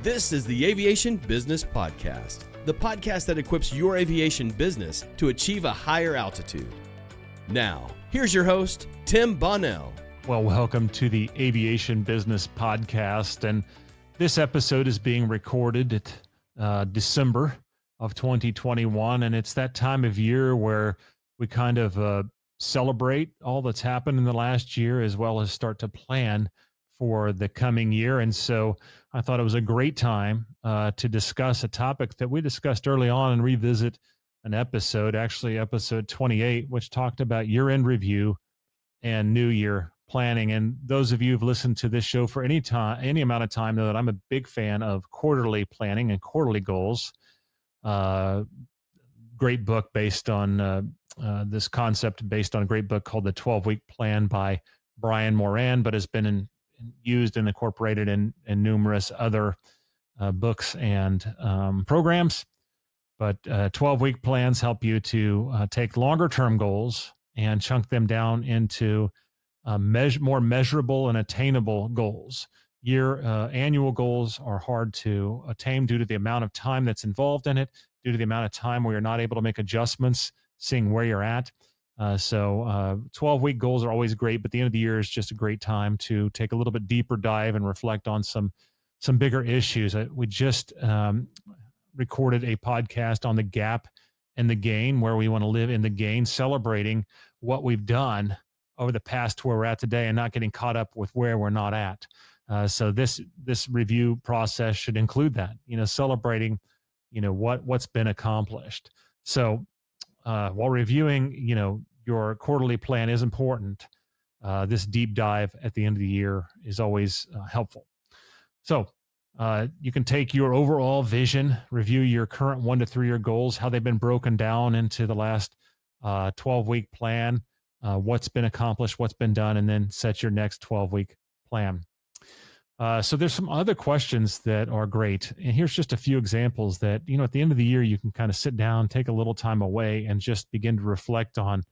This is the Aviation Business Podcast, the podcast that equips your aviation business to achieve a higher altitude. Now, here's your host, Tim Bonnell. Well, welcome to the Aviation Business Podcast, and this episode is being recorded at December of 2021, and it's that time of year where we kind of celebrate all that's happened in the last year as well as start to plan for the coming year. And so I thought it was a great time to discuss a topic that we discussed early on and revisit an episode, actually episode 28, which talked about year-end review and new year planning. And those of you who've listened to this show for any amount of time know that I'm a big fan of quarterly planning and quarterly goals. Great book based on this concept, based on a great book called The 12-Week Plan by Brian Moran, but has been used and incorporated in numerous other books and programs. But 12-week plans help you to take longer-term goals and chunk them down into more measurable and attainable goals. Annual goals are hard to attain due to the amount of time that's involved in it, due to the amount of time where you're not able to make adjustments, seeing where you're at. So 12-week goals are always great, but the end of the year is just a great time to take a little bit deeper dive and reflect on some bigger issues. We just recorded a podcast on the gap and the gain, where we want to live in the gain, celebrating what we've done over the past to where we're at today and not getting caught up with where we're not at. So this review process should include that, celebrating, what's been accomplished. So while reviewing, your quarterly plan is important, this deep dive at the end of the year is always helpful. So you can take your overall vision, review your current 1 to 3 year goals, how they've been broken down into the last 12-week plan, what's been accomplished, what's been done, and then set your next 12-week plan. So there's some other questions that are great. And here's just a few examples that, at the end of the year, you can kind of sit down, take a little time away, and just begin to reflect on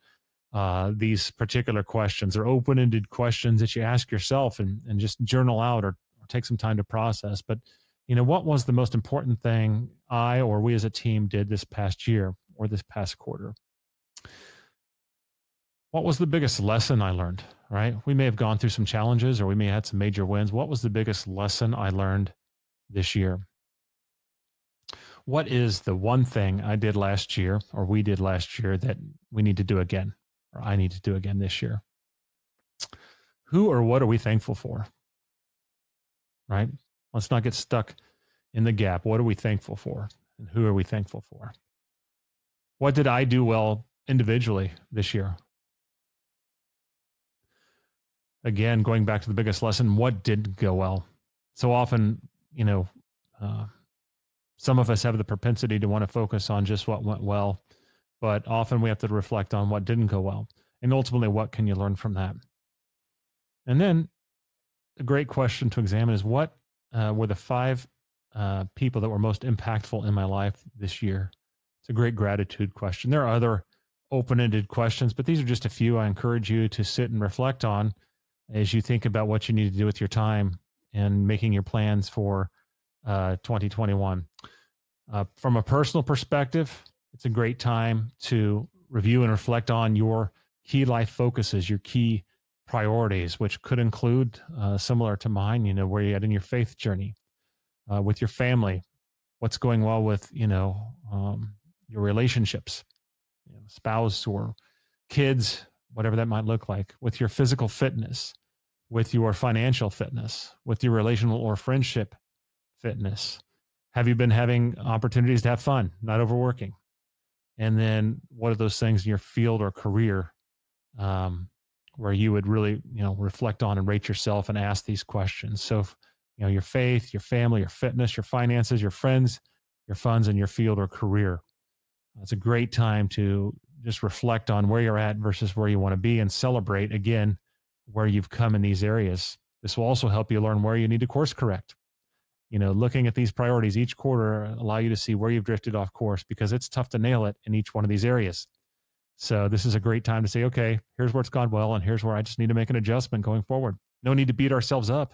these particular questions. They're open-ended questions that you ask yourself and just journal out or take some time to process. But, what was the most important thing I or we as a team did this past year or this past quarter? What was the biggest lesson I learned, right? We may have gone through some challenges or we may have had some major wins. What was the biggest lesson I learned this year? What is the one thing I did last year or we did last year that we need to do again, or I need to do again this year? Who or what are we thankful for, right? Let's not get stuck in the gap. What are we thankful for? And who are we thankful for? What did I do well individually this year? Again, going back to the biggest lesson, what did go well? So often, some of us have the propensity to want to focus on just what went well, but often we have to reflect on what didn't go well. And ultimately, what can you learn from that? And then a great question to examine is what were the 5 people that were most impactful in my life this year? It's a great gratitude question. There are other open-ended questions, but these are just a few I encourage you to sit and reflect on as you think about what you need to do with your time and making your plans for 2021. From a personal perspective, it's a great time to review and reflect on your key life focuses, your key priorities, which could include, similar to mine, where you're at in your faith journey, with your family, what's going well with, your relationships, spouse or kids, whatever that might look like, with your physical fitness, with your financial fitness, with your relational or friendship fitness. Have you been having opportunities to have fun, not overworking? And then what are those things in your field or career where you would really, reflect on and rate yourself and ask these questions? So, your faith, your family, your fitness, your finances, your friends, your funds, and your field or career. It's a great time to just reflect on where you're at versus where you want to be and celebrate, again, where you've come in these areas. This will also help you learn where you need to course correct. Looking at these priorities each quarter allow you to see where you've drifted off course, because it's tough to nail it in each one of these areas. So this is a great time to say, okay, here's where it's gone well, and here's where I just need to make an adjustment going forward. No need to beat ourselves up.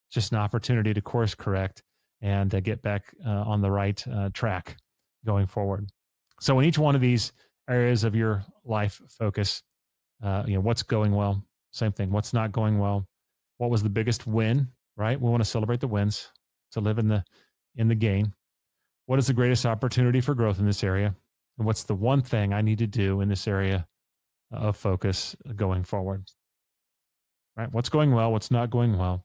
It's just an opportunity to course correct and get back on the right track going forward. So in each one of these areas of your life focus, what's going well, same thing. What's not going well? What was the biggest win, right? We want to celebrate the wins, to live in the game. What is the greatest opportunity for growth in this area? And what's the one thing I need to do in this area of focus going forward? Right? What's going well? What's not going well?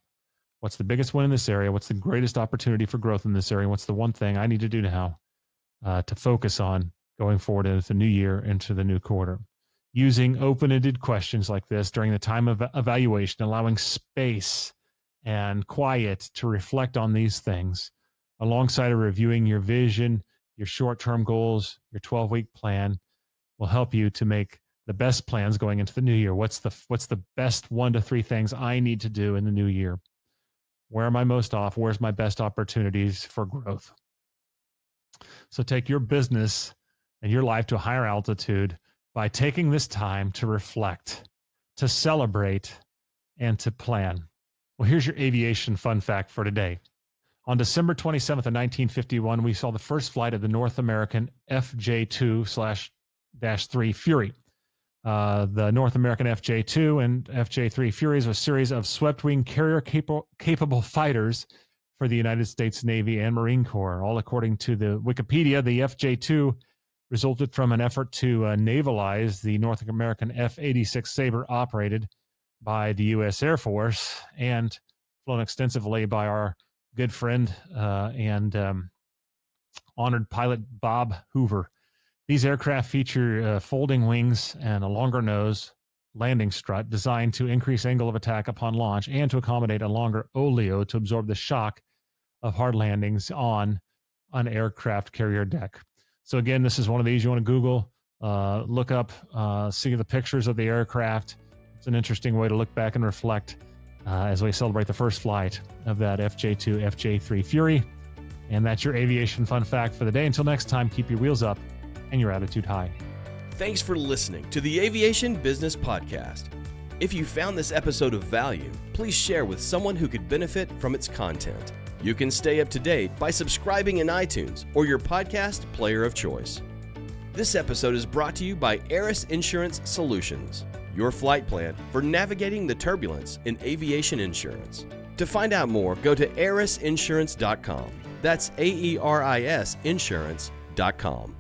What's the biggest win in this area? What's the greatest opportunity for growth in this area? What's the one thing I need to do now to focus on going forward into the new year, into the new quarter? Using open-ended questions like this during the time of evaluation, allowing space and quiet to reflect on these things, alongside of reviewing your vision, your short-term goals, your 12-week plan, will help you to make the best plans going into the new year. What's the best 1 to 3 things I need to do in the new year? Where am I most off? Where's my best opportunities for growth? So take your business and your life to a higher altitude by taking this time to reflect, to celebrate, and to plan. Well, here's your aviation fun fact for today. On December 27th of 1951, we saw the first flight of the North American FJ2/-3 Fury. The North American FJ2 and FJ3 Furies were a series of swept-wing carrier-capable fighters for the United States Navy and Marine Corps. All according to the Wikipedia, the FJ2 resulted from an effort to navalize the North American F-86 Sabre, operated by the U.S. Air Force and flown extensively by our good friend and honored pilot Bob Hoover. These aircraft feature folding wings and a longer nose, landing strut designed to increase angle of attack upon launch and to accommodate a longer oleo to absorb the shock of hard landings on an aircraft carrier deck. So again, this is one of these you want to Google, look up, see the pictures of the aircraft. It's an interesting way to look back and reflect as we celebrate the first flight of that FJ2, FJ3 Fury. And that's your aviation fun fact for the day. Until next time, keep your wheels up and your attitude high. Thanks for listening to the Aviation Business Podcast. If you found this episode of value, please share with someone who could benefit from its content. You can stay up to date by subscribing in iTunes or your podcast player of choice. This episode is brought to you by Aris Insurance Solutions, your flight plan for navigating the turbulence in aviation insurance. To find out more, go to arisinsurance.com. That's AERIS insurance.com.